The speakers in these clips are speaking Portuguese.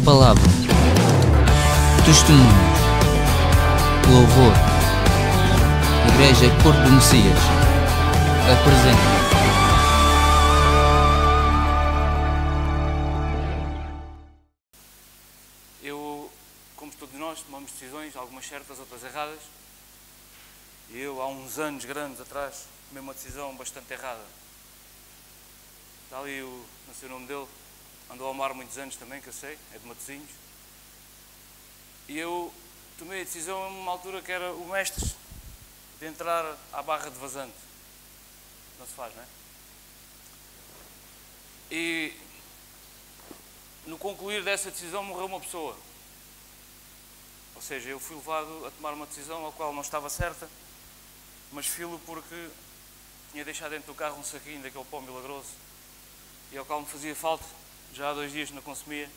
palavra, testemunhos, louvor. Igreja Corpo do Messias apresenta. Eu, como todos nós, tomamos decisões, algumas certas, outras erradas. E eu, há uns anos grandes atrás, tomei uma decisão bastante errada. Está ali, não sei o nome dele, andou ao mar muitos anos também, que eu sei, é de Matosinhos. E eu tomei a decisão numa altura que era o mestre de entrar à barra de vazante. Não se faz, não é? E no concluir dessa decisão morreu uma pessoa. Ou seja, eu fui levado a tomar uma decisão a qual não estava certa, mas fui-lo porque tinha deixado dentro do carro um saquinho daquele pão milagroso e ao qual me fazia falta, já há 2 dias não consumia,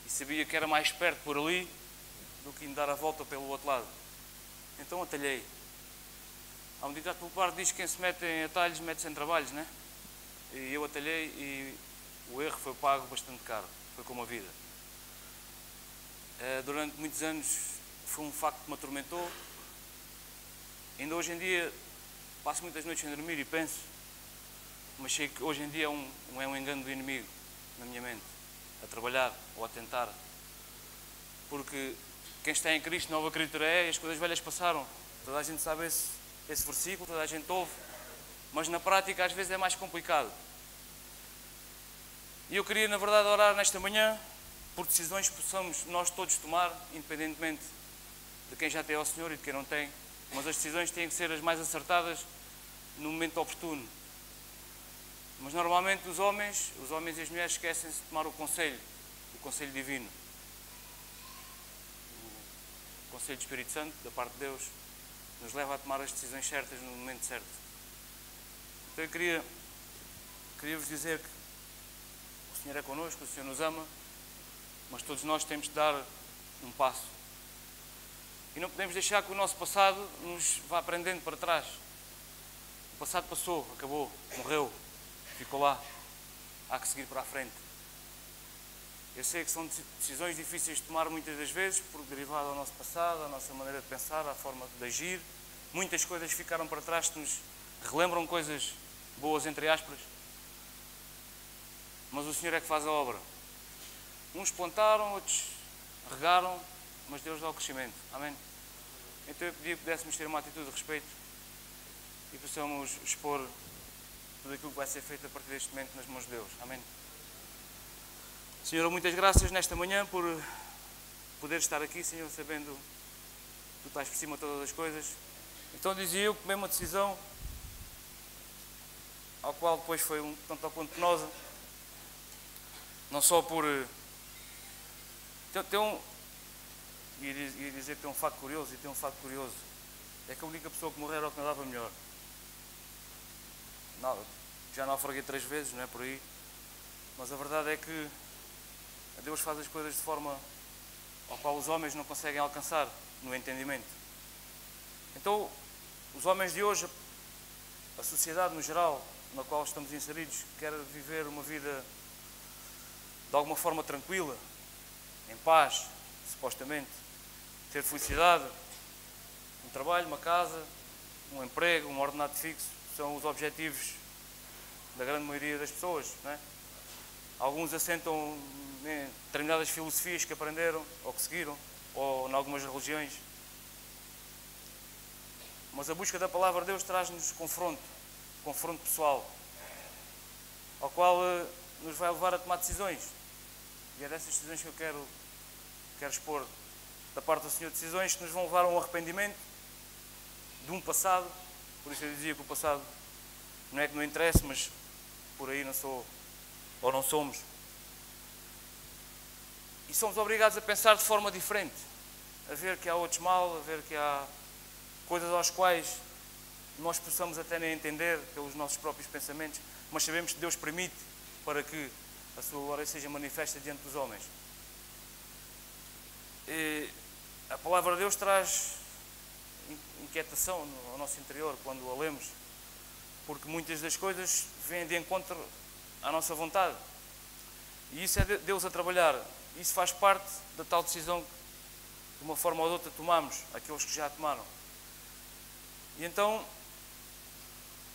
e sabia que era mais perto por ali do que me dar a volta pelo outro lado. Então atalhei. Há um ditado popular que diz que quem se mete em atalhos mete-se em trabalhos, não é? E eu atalhei e o erro foi pago bastante caro, foi como a vida. Durante muitos anos foi um facto que me atormentou. Ainda hoje em dia passo muitas noites sem dormir e penso, mas sei que hoje em dia é um engano do inimigo na minha mente, a trabalhar ou a tentar. Porque quem está em Cristo, nova criatura é, e as coisas velhas passaram. Toda a gente sabe esse versículo, toda a gente ouve, mas na prática às vezes é mais complicado. E eu queria, na verdade, orar nesta manhã por decisões que possamos nós todos tomar, independentemente de quem já tem ao Senhor e de quem não tem, mas as decisões têm que ser as mais acertadas no momento oportuno. Mas normalmente os homens e as mulheres esquecem-se de tomar o conselho divino, o conselho do Espírito Santo, da parte de Deus, nos leva a tomar as decisões certas no momento certo. Então eu queria vos dizer que o Senhor é connosco, o Senhor nos ama, mas todos nós temos de dar um passo. E não podemos deixar que o nosso passado nos vá prendendo para trás. O passado passou, acabou, morreu, ficou lá. Há que seguir para a frente. Eu sei que são decisões difíceis de tomar muitas das vezes, porque derivado ao nosso passado, à nossa maneira de pensar, à forma de agir. Muitas coisas ficaram para trás que nos relembram coisas boas, entre aspas. Mas o Senhor é que faz a obra. Uns plantaram, outros regaram, mas Deus dá o crescimento. Amém? Então eu pedia que pudéssemos ter uma atitude de respeito e possamos expor tudo aquilo que vai ser feito a partir deste momento nas mãos de Deus. Amém? Senhor, muitas graças nesta manhã por poder estar aqui, Senhor, sabendo que Tu estás por cima de todas as coisas. Então dizia eu que tomei uma decisão ao qual depois foi um tanto ao quanto penosa, não só por... Ia dizer que tem um facto curioso, e tem um facto curioso. É que a única pessoa que morreu era o que nadava melhor. Não, já naufraguei 3 vezes, não é por aí. Mas a verdade é que Deus faz as coisas de forma ao qual os homens não conseguem alcançar no entendimento. Então, os homens de hoje, a sociedade no geral, na qual estamos inseridos, quer viver uma vida de alguma forma tranquila, em paz, supostamente, ter felicidade, um trabalho, uma casa, um emprego, um ordenado fixo, são os objetivos da grande maioria das pessoas, não é? Alguns assentam em determinadas filosofias que aprenderam, ou que seguiram, ou em algumas religiões. Mas a busca da palavra de Deus traz-nos confronto pessoal, ao qual nos vai levar a tomar decisões. E é dessas decisões que eu quero expor da parte do Senhor, decisões que nos vão levar a um arrependimento de um passado. Por isso eu dizia que o passado não é que não interessa, mas por aí não sou, ou não somos. E somos obrigados a pensar de forma diferente, a ver que há outros mal, a ver que há coisas aos quais nós possamos até nem entender pelos nossos próprios pensamentos, mas sabemos que Deus permite para que a sua glória seja manifesta diante dos homens. E a palavra de Deus traz inquietação ao nosso interior quando a lemos, porque muitas das coisas vêm de encontro à nossa vontade. E isso é Deus a trabalhar. Isso faz parte da tal decisão que, de uma forma ou de outra, tomamos, aqueles que já tomaram. E então,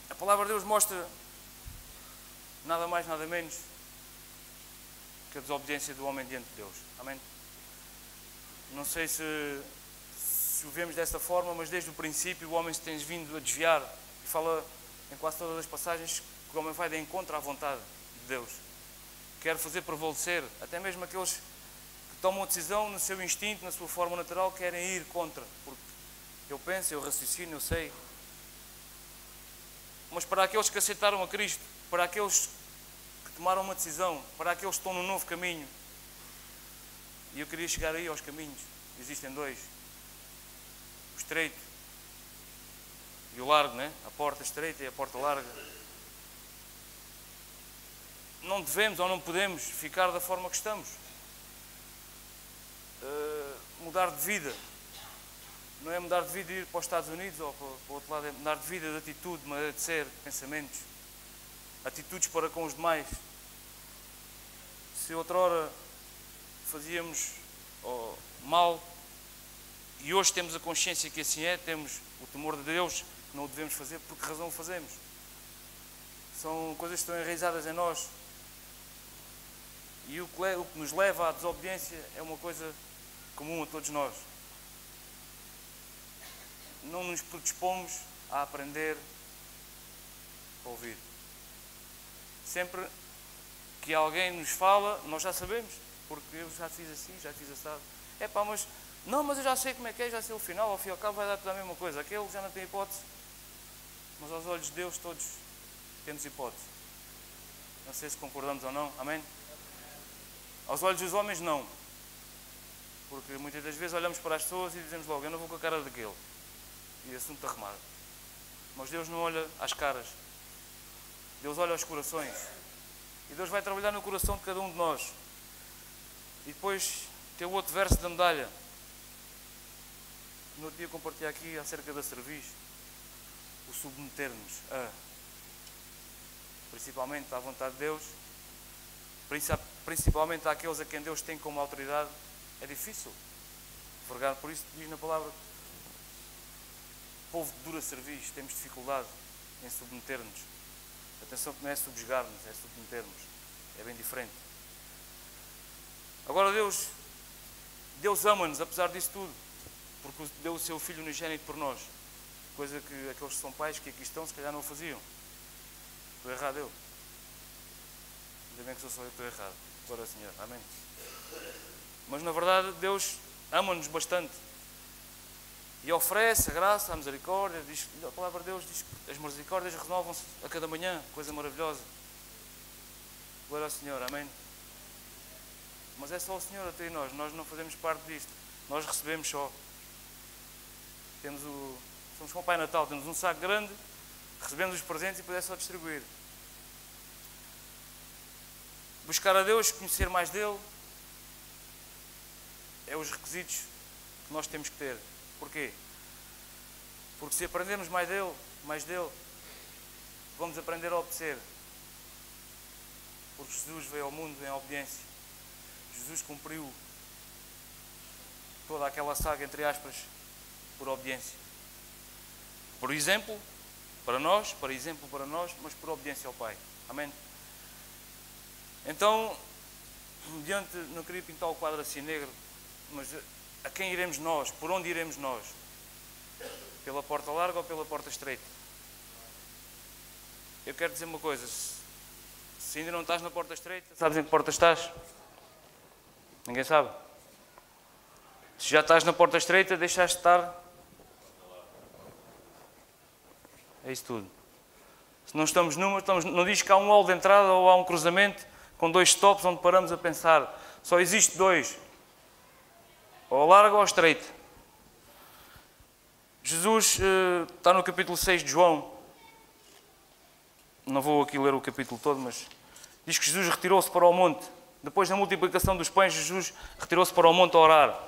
a palavra de Deus mostra nada mais, nada menos que a desobediência do homem diante de Deus. Amém? Não sei se o vemos dessa forma, mas desde o princípio o homem se tem vindo a desviar. E fala em quase todas as passagens que o homem vai de encontro à vontade de Deus. Quer fazer prevalecer, até mesmo aqueles que tomam a decisão no seu instinto, na sua forma natural, querem ir contra. Porque eu penso, eu raciocino, eu sei. Mas para aqueles que aceitaram a Cristo, para aqueles que tomaram uma decisão, para aqueles que estão num novo caminho, e eu queria chegar aí aos caminhos, existem dois. O estreito e o largo, né? A porta estreita e a porta larga. Não devemos ou não podemos ficar da forma que estamos. Mudar de vida. Não é mudar de vida e ir para os Estados Unidos ou para o outro lado, é mudar de vida, de atitude, de maneira de ser, pensamentos, atitudes para com os demais. Se outrora fazíamos mal e hoje temos a consciência que assim é, temos o temor de Deus, não o devemos fazer, por que razão o fazemos? São coisas que estão enraizadas em nós. E o que nos leva à desobediência é uma coisa comum a todos nós. Não nos predispomos a aprender a ouvir. Sempre que alguém nos fala, nós já sabemos, porque eu já fiz assim, já fiz assado. Mas eu já sei como é que é, já sei o final, ao fim e ao cabo vai dar tudo a mesma coisa. Aquele já não tem hipótese. Mas aos olhos de Deus todos temos hipótese. Não sei se concordamos ou não, amém? Aos olhos dos homens não. Porque muitas das vezes olhamos para as pessoas e dizemos logo, eu não vou com a cara daquele. E assunto arrumado. Mas Deus não olha às caras. Deus olha aos corações. E Deus vai trabalhar no coração de cada um de nós. E depois tem o outro verso da medalha. No outro dia compartilhei aqui acerca da cerviz. O submeter-nos a, principalmente à vontade de Deus, principalmente àqueles a quem Deus tem como autoridade, é difícil. Vergar, por isso diz na palavra, povo de dura cerviz, temos dificuldade em submeter-nos. Atenção que não é subjugar-nos, é submeter-nos. É bem diferente. Agora Deus ama-nos, apesar disso tudo, porque deu o seu Filho unigênito por nós. Coisa que aqueles que são pais que aqui estão, se calhar não o faziam. Estou errado eu. Ainda bem que sou só eu que estou errado. Glória ao Senhor. Amém. Mas na verdade Deus ama-nos bastante. E oferece a graça, a misericórdia. A palavra de Deus diz que as misericórdias renovam-se a cada manhã. Coisa maravilhosa. Glória ao Senhor. Amém. Mas é só o Senhor até nós. Nós não fazemos parte disto. Nós recebemos só. Somos como o Pai Natal. Temos um saco grande, recebemos os presentes e depois é só distribuir. Buscar a Deus, conhecer mais dele, é os requisitos que nós temos que ter. Porquê? Porque se aprendermos mais dele, vamos aprender a obedecer. Porque Jesus veio ao mundo em obediência. Jesus cumpriu toda aquela saga, entre aspas, por obediência. Por exemplo, para nós, mas por obediência ao Pai. Amém? Então, não queria pintar o quadro assim negro, mas a quem iremos nós? Por onde iremos nós? Pela porta larga ou pela porta estreita? Eu quero dizer uma coisa, se ainda não estás na porta estreita, sabes em que porta estás? Ninguém sabe. Se já estás na porta estreita, deixaste de estar. É isso tudo. Se não estamos numa, não diz que há um hall de entrada ou há um cruzamento com 2 stops onde paramos a pensar. Só existe 2. Ou largo ou estreito. Jesus está no capítulo 6 de João. Não vou aqui ler o capítulo todo, mas diz que Jesus retirou-se para o monte. Depois da multiplicação dos pães, Jesus retirou-se para o monte a orar.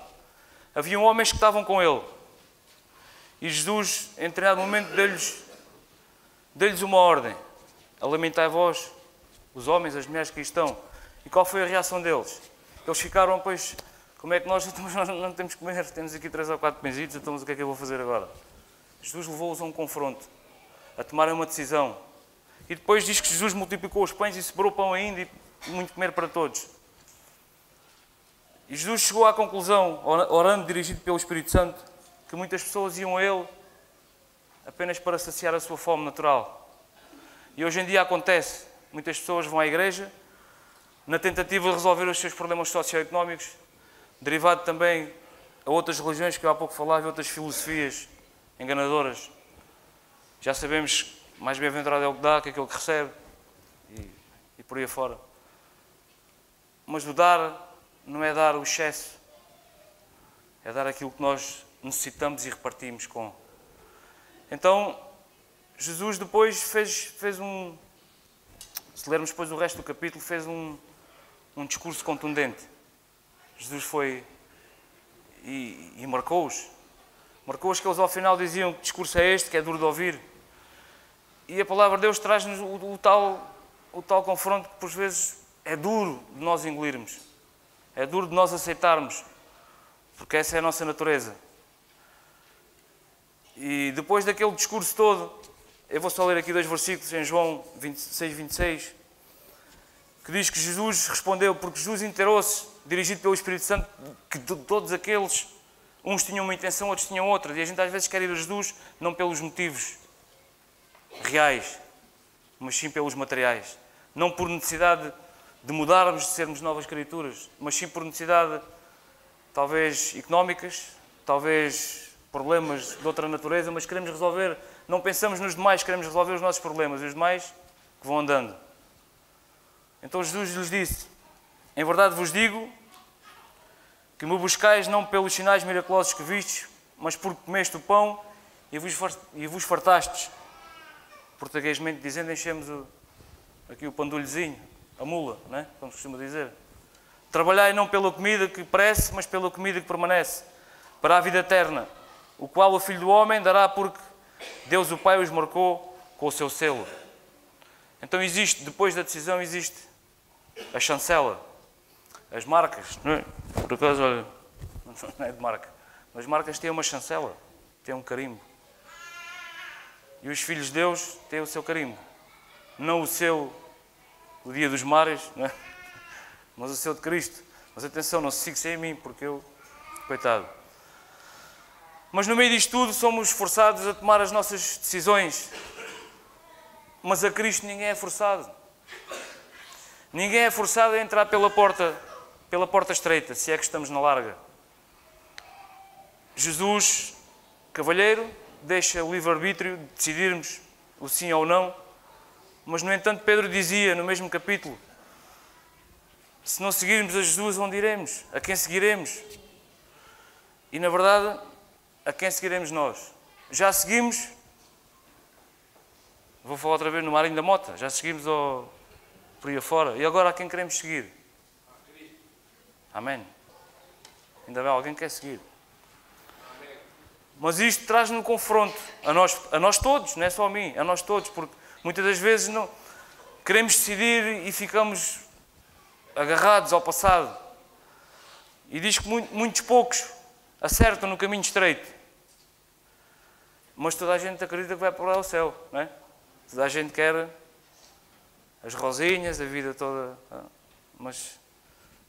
Havia homens que estavam com ele. E Jesus, em determinado momento, deu-lhes uma ordem. Alimentai vós, os homens, as mulheres que aí estão. E qual foi a reação deles? Eles ficaram, pois, como é que nós não temos que comer? Temos aqui 3 ou 4 pãezitos, então o que é que eu vou fazer agora? Jesus levou-os a um confronto, a tomarem uma decisão. E depois diz que Jesus multiplicou os pães e separou pão ainda e muito comer para todos. E Jesus chegou à conclusão, orando, dirigido pelo Espírito Santo, que muitas pessoas iam a Ele apenas para saciar a sua fome natural. E hoje em dia acontece, muitas pessoas vão à igreja na tentativa de resolver os seus problemas socioeconómicos, derivado também a outras religiões que eu há pouco falava e outras filosofias enganadoras. Já sabemos, mais bem-aventurado é o que dá que aquele que recebe e por aí afora. Mas o dar não é dar o excesso, é dar aquilo que nós necessitamos e repartimos com. Então, Jesus depois fez um, se lermos depois o resto do capítulo, fez um discurso contundente. Jesus foi e marcou-os. Marcou-os que eles ao final diziam que discurso é este, que é duro de ouvir. E a palavra de Deus traz-nos o tal confronto que por vezes é duro de nós engolirmos. É duro de nós aceitarmos, porque essa é a nossa natureza. E depois daquele discurso todo, eu vou só ler aqui 2 versículos em João 26, 26, que diz que Jesus respondeu, porque Jesus inteirou-se, dirigido pelo Espírito Santo, que de todos aqueles, uns tinham uma intenção, outros tinham outra. E a gente às vezes quer ir a Jesus não pelos motivos reais, mas sim pelos materiais. Não por necessidade de mudarmos, de sermos novas criaturas, mas sim por necessidade, talvez económicas, talvez problemas de outra natureza, mas queremos resolver, não pensamos nos demais, queremos resolver os nossos problemas, e os demais que vão andando. Então Jesus lhes disse, em verdade vos digo, que me buscais não pelos sinais miraculosos que vistes, mas porque comeste o pão e vos fartastes. Portuguesmente dizendo, enchemos aqui o pandulhozinho, a mula, não é? Como se costuma dizer. Trabalhai não pela comida que parece, mas pela comida que permanece, para a vida eterna, o qual o Filho do Homem dará porque Deus o Pai os marcou com o seu selo. Então existe, depois da decisão, existe a chancela, as marcas, não é? Por acaso, olha, não é de marca, mas marcas têm uma chancela, têm um carimbo. E os filhos de Deus têm o seu carimbo. Não o seu, o dia dos mares, não é? Mas o seu de Cristo. Mas atenção, não se fixe em mim, porque eu, coitado. Mas no meio disto tudo somos forçados a tomar as nossas decisões. Mas a Cristo ninguém é forçado. Ninguém é forçado a entrar pela porta estreita, se é que estamos na larga. Jesus, cavalheiro, deixa o livre-arbítrio de decidirmos o sim ou o não, mas, no entanto, Pedro dizia, no mesmo capítulo, se não seguirmos a Jesus, onde iremos? A quem seguiremos? E, na verdade, a quem seguiremos nós? Já seguimos, vou falar outra vez no Marinho da Mota, já seguimos por aí afora, e agora a quem queremos seguir? Amém. Ainda bem, alguém quer seguir. Mas isto traz-nos um confronto a nós todos, não é só a mim, a nós todos, porque muitas das vezes não queremos decidir e ficamos agarrados ao passado. E diz que muitos poucos acertam no caminho estreito. Mas toda a gente acredita que vai para lá ao céu, não é? Toda a gente quer as rosinhas, a vida toda, mas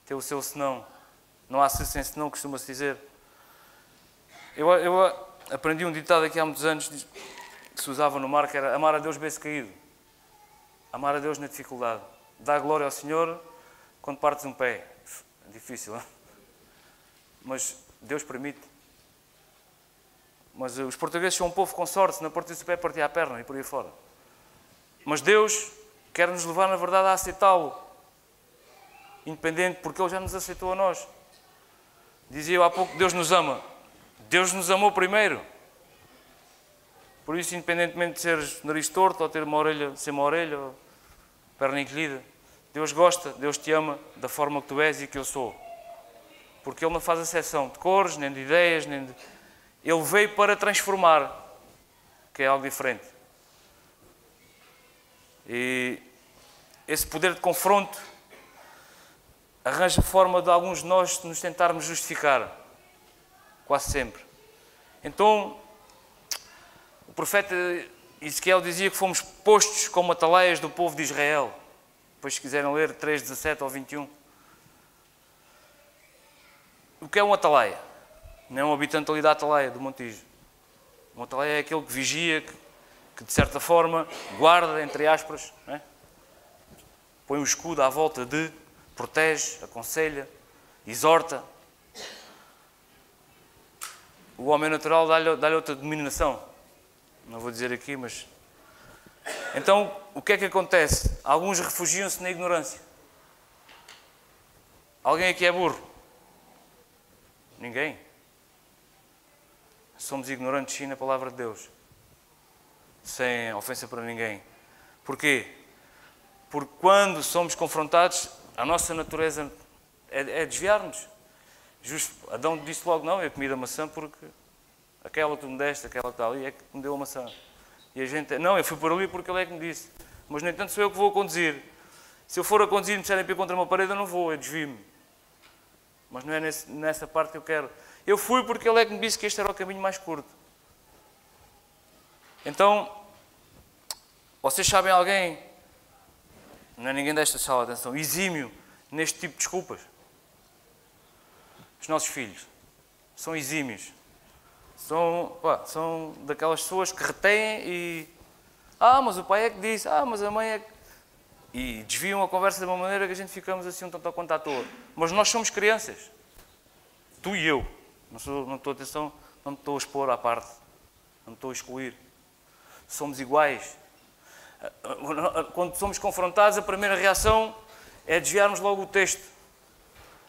tem o seu senão. Não há se sem senão, costuma-se dizer. Eu aprendi um ditado aqui há muitos anos que se usava no mar, que era amar a Deus bem-se caído. Amar a Deus na dificuldade. Dar glória ao Senhor quando partes um pé. É difícil, não é? Mas Deus permite. Mas os portugueses são um povo com sorte, se não partisse o pé, partia a perna e por aí fora. Mas Deus quer nos levar, na verdade, a aceitá-lo. Independente, porque Ele já nos aceitou a nós. Dizia eu há pouco que Deus nos ama. Deus nos amou primeiro. Por isso, independentemente de seres nariz torto, ou ter uma orelha, ser uma orelha, ou perna encolhida, Deus gosta, Deus te ama da forma que tu és e que eu sou. Porque Ele não faz exceção de cores, nem de ideias, nem de... Ele veio para transformar, que é algo diferente. E esse poder de confronto arranja forma de alguns de nós nos tentarmos justificar. Quase sempre. Então, o profeta Ezequiel dizia que fomos postos como ataleias do povo de Israel. Depois, se quiserem ler 3:17 ou 21. O que é um atalaia? Não é um habitante ali da atalaia, do Montijo. Um atalaia é aquele que vigia, que de certa forma guarda, entre aspas, não é? Põe o escudo à volta de, protege, aconselha, exorta. O homem natural dá-lhe outra denominação. Não vou dizer aqui, mas... Então, o que é que acontece? Alguns refugiam-se na ignorância. Alguém aqui é burro? Ninguém. Somos ignorantes, sim, na palavra de Deus. Sem ofensa para ninguém. Porquê? Porque quando somos confrontados, a nossa natureza é desviar-nos. Adão disse logo, não, eu comi da maçã porque aquela que tu me deste, aquela que está ali, é que me deu a maçã. E a gente, não, eu fui por ali porque ele é que me disse. Mas, no entanto, sou eu que vou a conduzir. Se eu for a conduzir e me disserem para ir contra uma parede, eu não vou, eu desvio-me. Mas não é nessa parte que eu quero. Eu fui porque ele é que me disse que este era o caminho mais curto. Então, vocês sabem alguém, não é ninguém desta sala, atenção, exímio neste tipo de desculpas? Os nossos filhos são exímios. São daquelas pessoas que retêm e... mas o pai é que disse, mas a mãe é que... E desviam a conversa de uma maneira que a gente ficamos assim um tanto a conta à toa. Mas nós somos crianças. Tu e eu. Não estou a expor à parte. Não me estou a excluir. Somos iguais. Quando somos confrontados, a primeira reação é desviarmos logo o texto.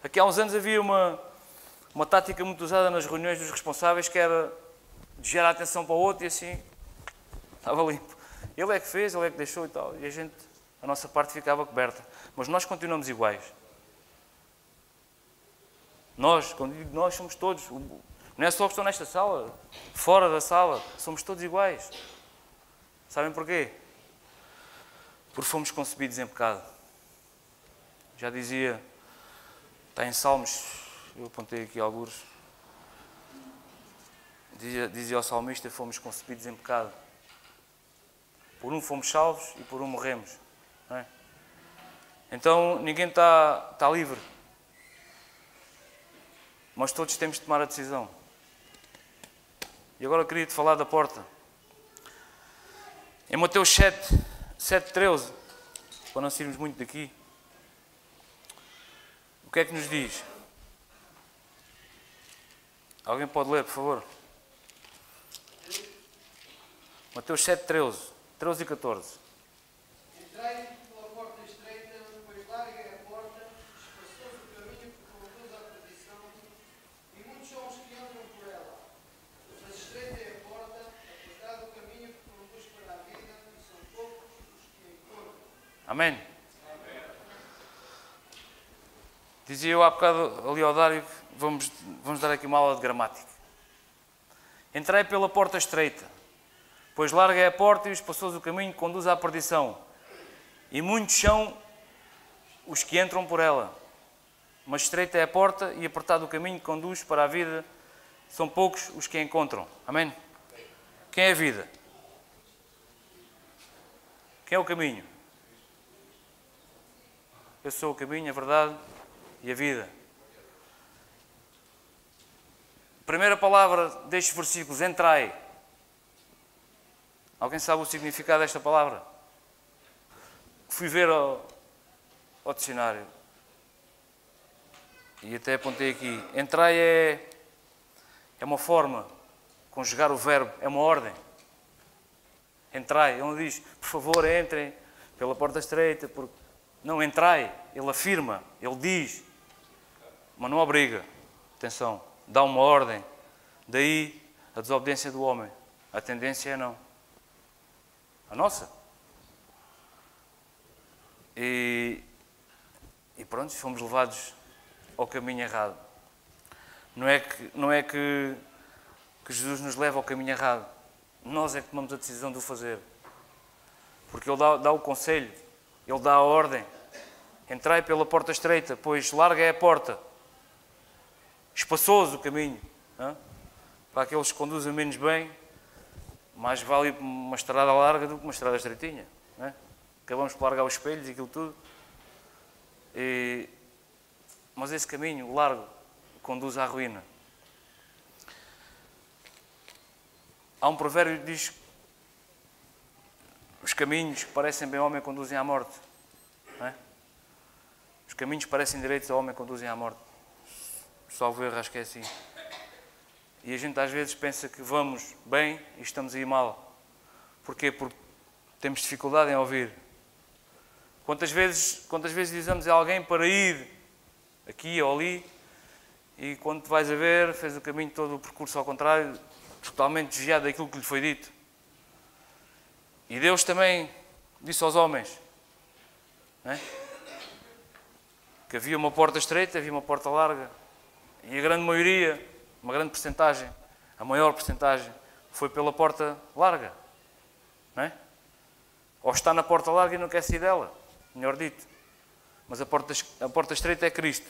Aqui há uns anos havia uma tática muito usada nas reuniões dos responsáveis, que era desviar a atenção para o outro e assim estava limpo. Ele é que fez, ele é que deixou e tal. E a nossa parte ficava coberta. Mas nós continuamos iguais. Nós, quando digo nós, somos todos. Não é só que estão nesta sala, fora da sala, somos todos iguais. Sabem porquê? Porque fomos concebidos em pecado. Já dizia, está em Salmos, eu apontei aqui alguns. Dizia ao salmista, fomos concebidos em pecado. Por um fomos salvos e por um morremos. Não é? Então ninguém está livre. Mas todos temos de tomar a decisão. E agora eu queria te falar da porta. Em Mateus 7:13, para não sairmos muito daqui, o que é que nos diz? Alguém pode ler, por favor? Mateus 7:13, 13 e 14. Entrai pela porta estreita, pois larga é a porta, espaçoso o caminho que conduz à perdição, e muitos são os que entram por ela. Mas estreita é a porta, apertado o caminho que conduz para a vida, e são poucos os que a encontram. Amém? Dizia eu há bocado ali ao Dário que vamos dar aqui uma aula de gramática. Entrai pela porta estreita, pois larga é a porta e espaçoso o caminho que conduz à perdição. E muitos são os que entram por ela. Mas estreita é a porta e apertado o caminho que conduz para a vida. São poucos os que a encontram. Amém? Quem é a vida? Quem é o caminho? Eu sou o caminho, a verdade e a vida. Primeira palavra destes versículos, entrai. Alguém sabe o significado desta palavra? Fui ver ao dicionário e até apontei aqui. Entrai é uma forma, conjugar o verbo, é uma ordem. Entrai, ele não diz, por favor, entrem pela porta estreita. Não, entrai, ele afirma, ele diz, mas não obriga. Atenção, dá uma ordem. Daí a desobediência do homem. A tendência é não. A nossa. E pronto, fomos levados ao caminho errado. Não é que Jesus nos leva ao caminho errado. Nós é que tomamos a decisão de o fazer. Porque Ele dá o conselho, Ele dá a ordem. Entrai pela porta estreita, pois larga é a porta, espaçoso o caminho, não? Para aqueles que conduzem menos bem, mais vale uma estrada larga do que uma estrada estreitinha, não é? Acabamos por largar os espelhos e aquilo tudo. Mas esse caminho largo conduz à ruína. Há um provérbio que diz: os caminhos que parecem bem ao homem conduzem à morte. Não é? Os caminhos que parecem direitos ao homem conduzem à morte. Salvo erro, acho que é assim. E a gente às vezes pensa que vamos bem e estamos a ir mal. Porquê? Porque temos dificuldade em ouvir. Quantas vezes dizemos a alguém para ir aqui ou ali, e quando te vais a ver, fez o caminho todo, o percurso ao contrário, totalmente desviado daquilo que lhe foi dito. E Deus também disse aos homens, não é? Que havia uma porta estreita, havia uma porta larga, e a grande maioria, uma grande percentagem, a maior percentagem, foi pela porta larga, não é? Ou está na porta larga e não quer sair dela, melhor dito. Mas a porta estreita é Cristo.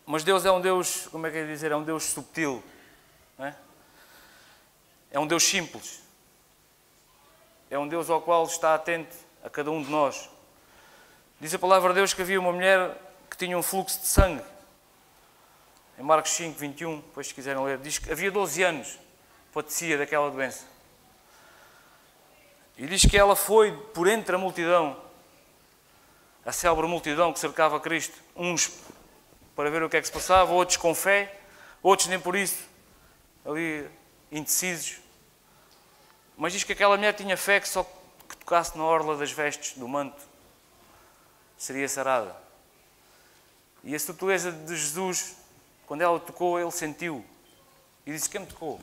Mas Deus é um Deus, como é que é dizer, é um Deus subtil, não é? É um Deus simples. É um Deus ao qual está atento a cada um de nós. Diz a palavra de Deus que havia uma mulher que tinha um fluxo de sangue. Em Marcos 5, 21, depois se quiserem ler, diz que havia 12 anos padecia daquela doença. E diz que ela foi por entre a multidão, a célebre multidão que cercava Cristo, uns para ver o que é que se passava, outros com fé, outros nem por isso, ali indecisos. Mas diz que aquela mulher tinha fé que só que tocasse na orla das vestes do manto seria sarada. E a sutileza de Jesus, quando ela tocou, ele sentiu. E disse: quem me tocou?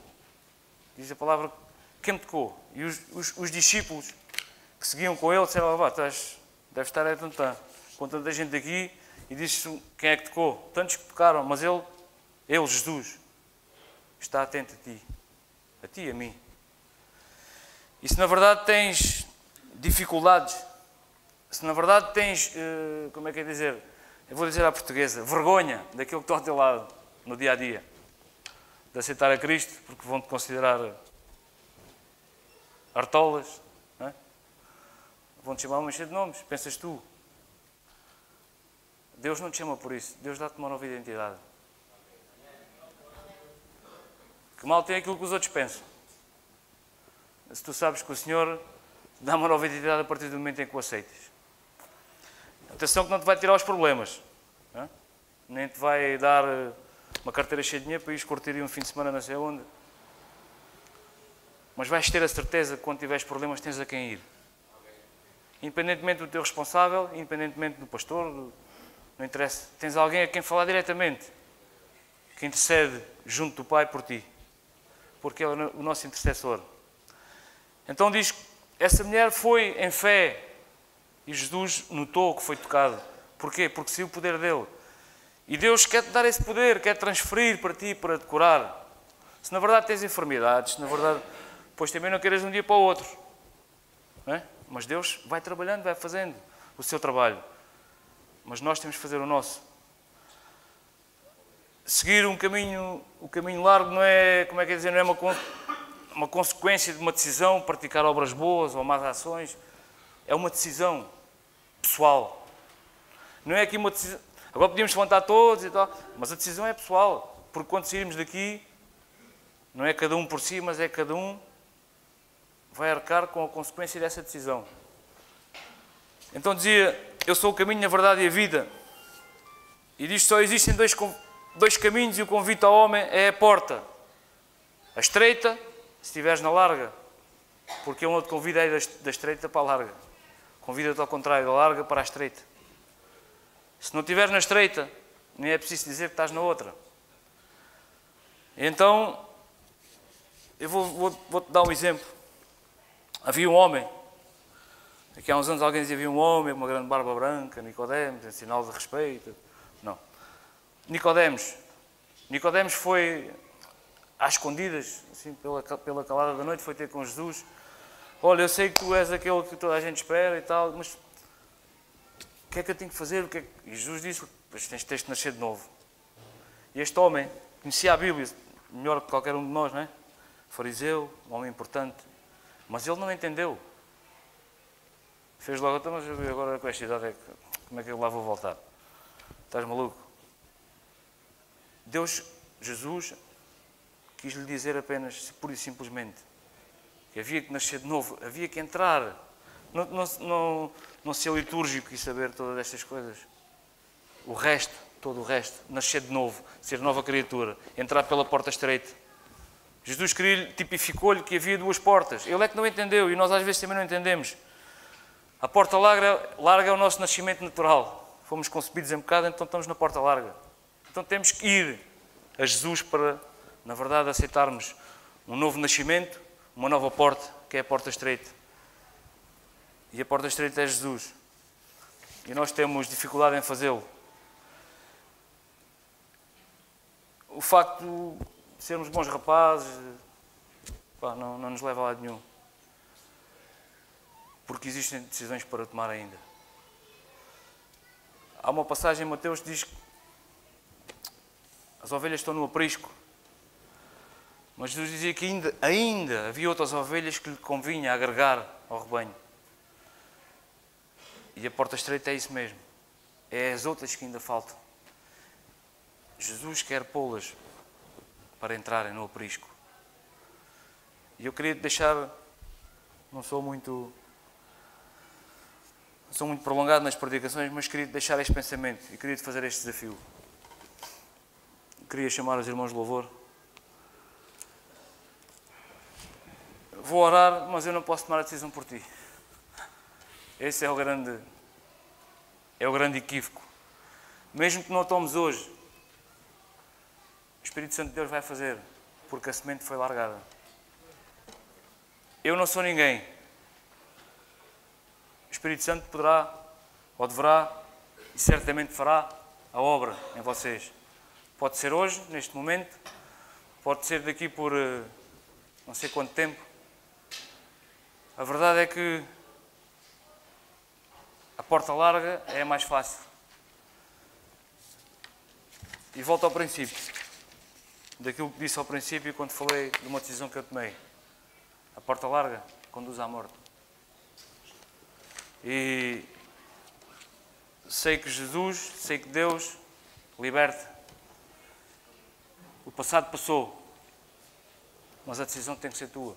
Diz a palavra: quem me tocou? E os discípulos que seguiam com ele disseram: deve estar com tanta gente aqui, e diz: quem é que tocou? Tantos que tocaram, mas ele, Jesus, está atento a ti e a mim. E se na verdade tens dificuldades, se na verdade tens, como é que é dizer, eu vou dizer à portuguesa, vergonha daquilo que está ao teu lado no dia a dia, de aceitar a Cristo, porque vão-te considerar artolas, não é? Vão-te chamar uma cheia de nomes, pensas tu. Deus não te chama por isso, Deus dá-te uma nova identidade. Que mal tem aquilo que os outros pensam. Se tu sabes que o Senhor dá uma nova identidade a partir do momento em que o aceites. Atenção que não te vai tirar os problemas, não é? Nem te vai dar uma carteira cheia de dinheiro para ires curtir um fim de semana não sei onde. Mas vais ter a certeza que quando tiveres problemas tens a quem ir. Independentemente do teu responsável, independentemente do pastor, não interessa. Tens alguém a quem falar diretamente, que intercede junto do Pai por ti, porque é o nosso intercessor. Então diz que essa mulher foi em fé e Jesus notou que foi tocado. Porquê? Porque saiu o poder dele. E Deus quer-te dar esse poder, quer transferir para ti, para te curar. Se na verdade tens enfermidades, se na verdade, pois também não queres de um dia para o outro. Não é? Mas Deus vai trabalhando, vai fazendo o seu trabalho. Mas nós temos que fazer o nosso. Seguir o caminho largo não é, como é que é dizer, não é uma consequência de uma decisão, praticar obras boas ou más ações. É uma decisão pessoal. Não é aqui uma decisão... Agora podíamos levantar todos e tal, mas a decisão é pessoal. Porque quando sairmos daqui, não é cada um por si, mas é cada um vai arcar com a consequência dessa decisão. Então dizia: eu sou o caminho, a verdade e a vida. E diz que só existem dois caminhos e o convite ao homem é a porta. A estreita, se estiveres na larga. Porque ele não te convida a ir da estreita para a larga. Convida-te ao contrário, da larga para a estreita. Se não estiveres na estreita, nem é preciso dizer que estás na outra. Então, eu vou-te dar um exemplo. Havia um homem, aqui há uns anos alguém dizia: havia um homem com uma grande barba branca, Nicodemos, em sinal de respeito. Não. Nicodemos foi às escondidas, assim, pela calada da noite, foi ter com Jesus. Olha, eu sei que tu és aquele que toda a gente espera e tal, mas que é que eu tenho que fazer? E Jesus disse, pois tens de nascer de novo. E este homem conhecia a Bíblia melhor que qualquer um de nós, não é? Fariseu, um homem importante, mas ele não entendeu. Fez logo, então, mas agora com esta idade, como é que eu lá vou voltar? Estás maluco? Jesus, quis lhe dizer apenas, pura e simplesmente, que havia que nascer de novo, havia que entrar, não ser litúrgico e saber todas estas coisas. O resto, todo o resto, nascer de novo, ser nova criatura, entrar pela porta estreita. Jesus tipificou-lhe que havia duas portas. Ele é que não entendeu e nós às vezes também não entendemos. A porta larga é o nosso nascimento natural. Fomos concebidos em pecado, então estamos na porta larga. Então temos que ir a Jesus para, na verdade, aceitarmos um novo nascimento, uma nova porta, que é a porta estreita. E a porta estreita é Jesus. E nós temos dificuldade em fazê-lo. O facto de sermos bons rapazes, não nos leva a lado nenhum. Porque existem decisões para tomar ainda. Há uma passagem em Mateus que diz que as ovelhas estão no aprisco. Mas Jesus dizia que ainda havia outras ovelhas que lhe convinha agregar ao rebanho. E a porta estreita é isso mesmo. É as outras que ainda faltam. Jesus quer pô-las para entrarem no aprisco. E eu queria deixar, não sou muito prolongado nas predicações, mas queria deixar este pensamento e queria fazer este desafio. Queria chamar os irmãos de louvor. Vou orar, mas eu não posso tomar a decisão por ti. Esse é o grande equívoco. Mesmo que não tomes hoje, o Espírito Santo de Deus vai fazer, porque a semente foi largada. Eu não sou ninguém. O Espírito Santo poderá, ou deverá, e certamente fará a obra em vocês. Pode ser hoje, neste momento, pode ser daqui por não sei quanto tempo. A verdade é que a porta larga é a mais fácil. E volto ao princípio. Daquilo que disse ao princípio quando falei de uma decisão que eu tomei. A porta larga conduz à morte. E sei que Jesus, sei que Deus liberta. O passado passou, mas a decisão tem que ser tua.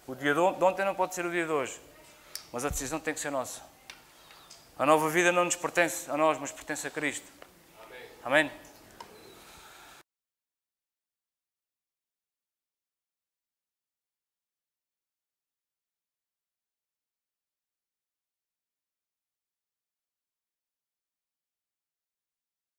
O dia de ontem não pode ser o dia de hoje, mas a decisão tem que ser nossa. A nova vida não nos pertence a nós, mas pertence a Cristo. Amém? Amém?